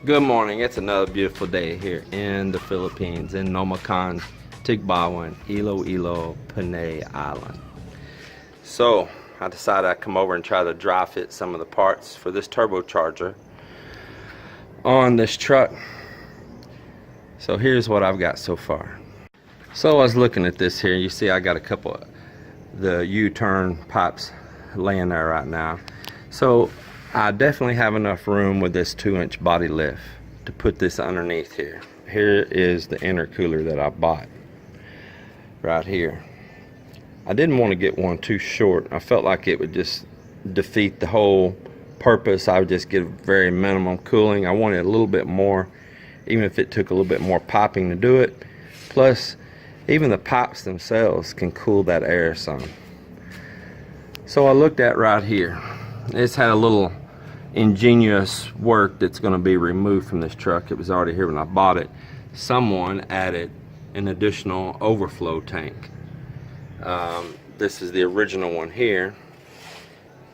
Good morning. It's another beautiful day here in the Philippines, in Nomacan, Tigbawan, Iloilo, Panay Island. So I decided I'd come over and try to dry fit some of the parts for this turbocharger on this truck. So here's what I've got so far. So I was looking at this here. You see I got a couple of the U-turn pipes laying there right now. So I definitely have enough room with this 2-inch body lift to put this underneath here. Here is the intercooler that I bought right here. I didn't want to get one too short. I felt like it would just defeat the whole purpose. I would just get very minimum cooling. I wanted a little bit more, even if it took a little bit more piping to do it. Plus, even the pipes themselves can cool that air some. So I looked at right here. It's had a little ingenious work that's going to be removed from this truck. It was already here when I bought it. Someone added an additional overflow tank. This is the original one here.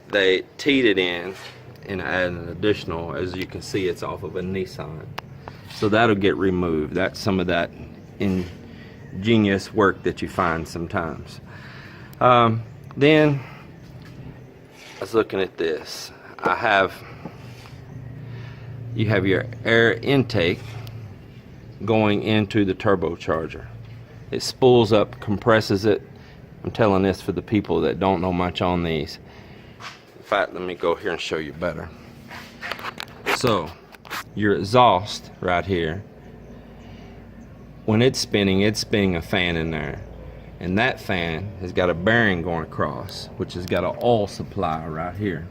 They teed it in and added an additional. As you can see, it's off of a Nissan, so that'll get removed. That's some of that ingenious work that you find sometimes. Then I was looking at this. You have your air intake going into the turbocharger. It spools up, compresses it. I'm telling this for the people that don't know much on these. In fact, let me go here and show you better. So your exhaust right here, when it's spinning a fan in there, and that fan has got a bearing going across, which has got an oil supply right here,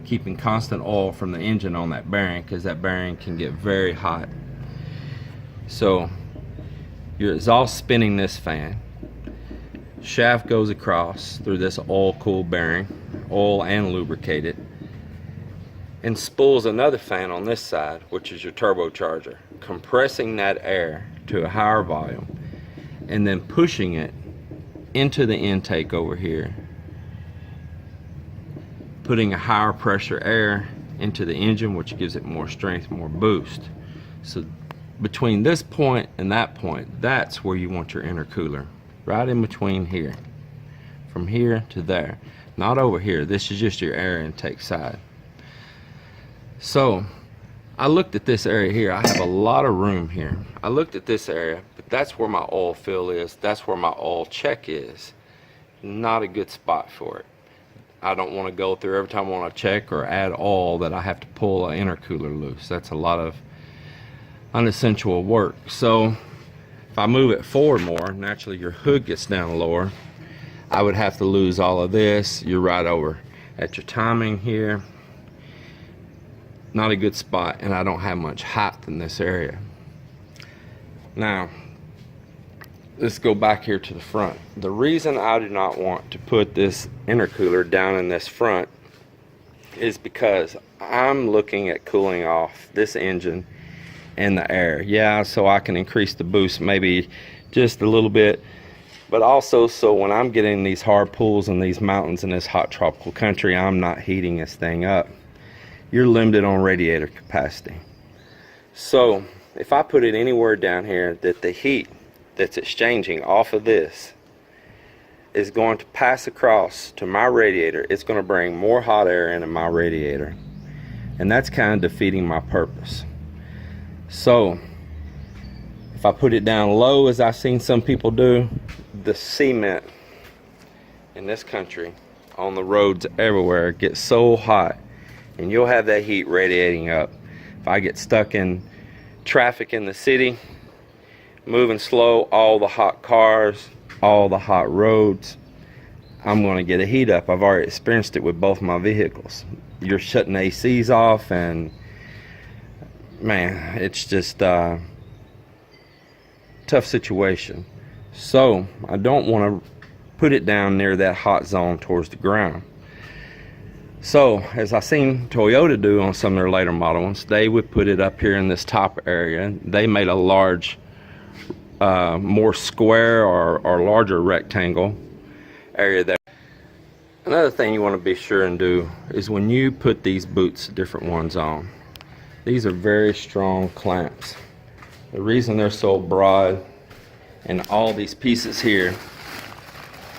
keeping constant oil from the engine on that bearing, because that bearing can get very hot. So your exhaust spinning this fan, shaft goes across through this oil cool bearing, oil and lubricated, and spools another fan on this side, which is your turbocharger, compressing that air to a higher volume and then pushing it into the intake over here, putting a higher pressure air into the engine, which gives it more strength, more boost. So between this point and that point, that's where you want your intercooler, right in between here, from here to there, not over here. This is just your air intake side. So I looked at this area here. I have a lot of room here. I looked at this area, but that's where my oil fill is. That's where my oil check is. Not a good spot for it. I don't want to go through every time I want to check or add oil that I have to pull an intercooler loose. That's a lot of unessential work. So if I move it forward more, naturally your hood gets down lower. I would have to lose all of this. You're right over at your timing here. Not a good spot, and I don't have much height in this area. Now let's go back here to the front. The reason I do not want to put this intercooler down in this front is because I'm looking at cooling off this engine and the air. Yeah, so I can increase the boost maybe just a little bit, but also so when I'm getting these hard pulls in these mountains in this hot tropical country, I'm not heating this thing up. You're limited on radiator capacity. So if I put it anywhere down here that the heat that's exchanging off of this is going to pass across to my radiator, it's going to bring more hot air into my radiator, and that's kind of defeating my purpose. So if I put it down low, as I've seen some people do, the cement in this country on the roads everywhere gets so hot, and you'll have that heat radiating up. If I get stuck in traffic in the city, moving slow, all the hot cars, all the hot roads, I'm going to get a heat up. I've already experienced it with both my vehicles. You're shutting ACs off, and man, it's just a tough situation. So I don't want to put it down near that hot zone towards the ground. So as I seen Toyota do on some of their later model ones, they would put it up here in this top area. They made a large, more square or larger rectangle area there. Another thing you want to be sure and do is when you put these boots, different ones on, These are very strong clamps. The reason they're so broad and all these pieces here,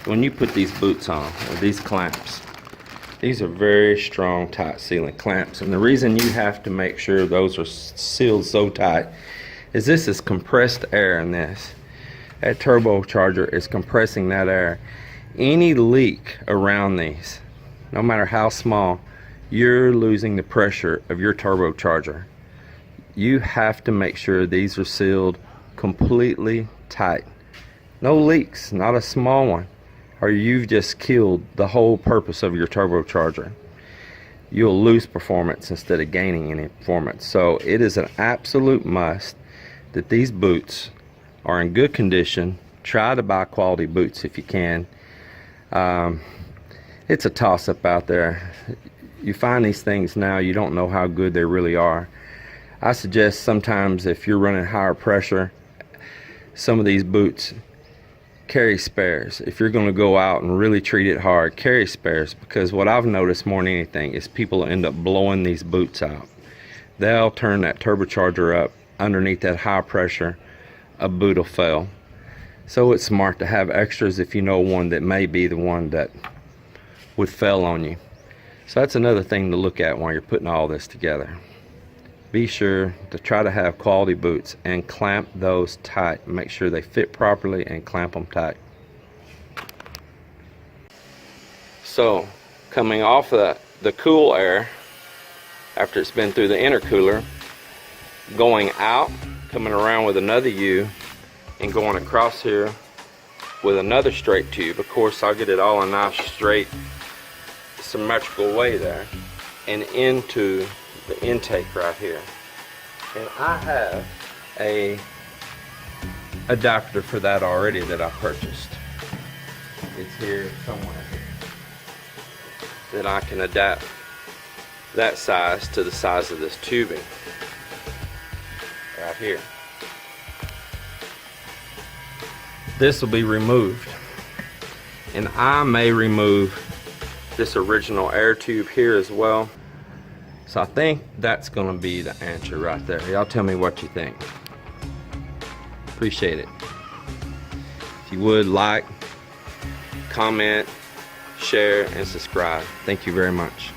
when you put these boots on, or these clamps, these are very strong, tight sealing clamps. And the reason you have to make sure those are sealed so tight is this is compressed air in this. That turbocharger is compressing that air. Any leak around these, no matter how small, you're losing the pressure of your turbocharger. You have to make sure these are sealed completely tight. No leaks, not a small one, or you've just killed the whole purpose of your turbocharger. You'll lose performance instead of gaining any performance. So it is an absolute must that these boots are in good condition. Try to buy quality boots if you can. It's a toss-up out there. You find these things now, you don't know how good they really are. I suggest sometimes if you're running higher pressure, some of these boots, carry spares. If you're going to go out and really treat it hard, carry spares, because what I've noticed more than anything is people end up blowing these boots out. They'll turn that turbocharger up underneath that high pressure, a boot will fail. So it's smart to have extras if you know one that may be the one that would fail on you. So that's another thing to look at while you're putting all this together. Be sure to try to have quality boots and clamp those tight. Make sure they fit properly and clamp them tight. So coming off the cool air after it's been through the intercooler, going out, coming around with another U, and going across here with another straight tube. Of course, I'll get it all a nice straight symmetrical way there, and into the intake right here. And I have a adapter for that already that I purchased. It's here somewhere, that I can adapt that size to the size of this tubing right here. This will be removed, and I may remove this original air tube here as well. So I think that's gonna be the answer right there. Y'all tell me what you think. Appreciate it. If you would, like, comment, share, and subscribe. Thank you very much.